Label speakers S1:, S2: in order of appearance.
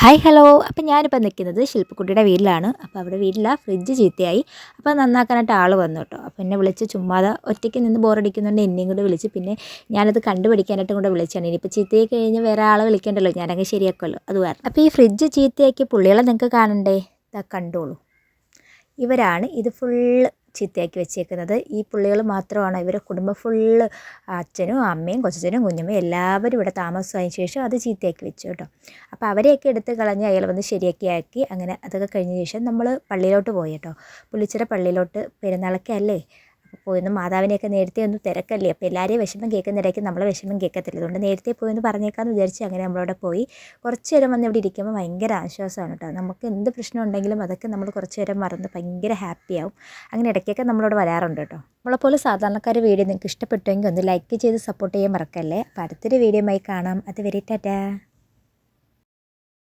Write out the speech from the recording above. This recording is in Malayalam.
S1: Hi hello. അപ്പം ഞാനിപ്പോൾ നിൽക്കുന്നത് ശില്പക്കുട്ടിയുടെ വീട്ടിലാണ്. അപ്പോൾ അവിടെ വീട്ടിലെ ഫ്രിഡ്ജ് ചീത്തയായി. അപ്പോൾ നന്നാക്കാനായിട്ട് ആൾ വന്നു കേട്ടോ. അപ്പോൾ എന്നെ വിളിച്ച് ചുമ്മാതെ ഒറ്റയ്ക്ക് നിന്ന് ബോറടിക്കുന്നുണ്ട് എന്നെയും കൂടെ വിളിച്ച് പിന്നെ ഞാനത് കണ്ടുപിടിക്കാനായിട്ടും കൂടെ വിളിച്ചാണ്. ഇനിയിപ്പോൾ ചീത്തയായി കഴിഞ്ഞ് വേറെ ആളെ വിളിക്കേണ്ടല്ലോ, ഞാനങ്ങ് ശരിയാക്കുമല്ലോ, അത് കാരണം. അപ്പോൾ ഈ ഫ്രിഡ്ജ് ചീത്തയാക്കി പുള്ളികളെ നിങ്ങൾക്ക് കാണണ്ടേ, ഇതാ കണ്ടോളൂ. ഇവരാണ് ഇത് ഫുള്ള് ചീത്തയാക്കി വെച്ചേക്കുന്നത്. ഈ പുള്ളികൾ മാത്രമാണ്, ഇവരുടെ കുടുംബം ഫുള്ള് അച്ഛനും അമ്മയും കൊച്ചച്ഛനും കുഞ്ഞമ്മയും എല്ലാവരും ഇവിടെ താമസമായതിനു ശേഷം അത് ചീത്തയാക്കി വെച്ചു കേട്ടോ. അപ്പോൾ അവരെയൊക്കെ എടുത്ത് കളഞ്ഞ് അയാൾ വന്ന് ശരിയാക്കി ആക്കി. അങ്ങനെ അതൊക്കെ കഴിഞ്ഞ ശേഷം നമ്മൾ പള്ളിയിലോട്ട് പോയി കേട്ടോ. പുള്ളിച്ചിറ പള്ളിയിലോട്ട് പെരുന്നാളൊക്കെ അല്ലേ, അപ്പോൾ പോയിന്ന് മാതാവിനെയൊക്കെ നേരത്തെ ഒന്ന് തിരക്കല്ലേ, അപ്പോൾ എല്ലാവരെയും വിഷമം കേൾക്കുന്നിടയ്ക്ക് നമ്മളെ വിഷമം കേൾക്കത്തില്ല, അതുകൊണ്ട് നേരത്തെ പോയെന്ന് പറഞ്ഞേക്കാമെന്ന് വിചാരിച്ച് അങ്ങനെ നമ്മളവിടെ പോയി. കുറച്ച് നേരം വന്ന് ഇവിടെ ഇരിക്കുമ്പോൾ ഭയങ്കര ആശ്വാസമാണ് കേട്ടോ. നമുക്ക് എന്ത് പ്രശ്നം ഉണ്ടെങ്കിലും അതൊക്കെ നമ്മൾ കുറച്ച് നേരം മറന്ന് ഭയങ്കര ഹാപ്പിയാവും. അങ്ങനെ ഇടയ്ക്കൊക്കെ നമ്മളോട് വരാറുണ്ട് കേട്ടോ. നമ്മളെപ്പോലെ സാധാരണക്കാർ വീഡിയോ നിങ്ങൾക്ക് ഇഷ്ടപ്പെട്ടുവെങ്കിൽ ഒന്ന് ലൈക്ക് ചെയ്ത് സപ്പോർട്ട് ചെയ്യാൻ മറക്കല്ലേ. അപ്പോൾ അടുത്തൊരു വീഡിയോയുമായി കാണാം. അതുവരെ ടാറ്റാ.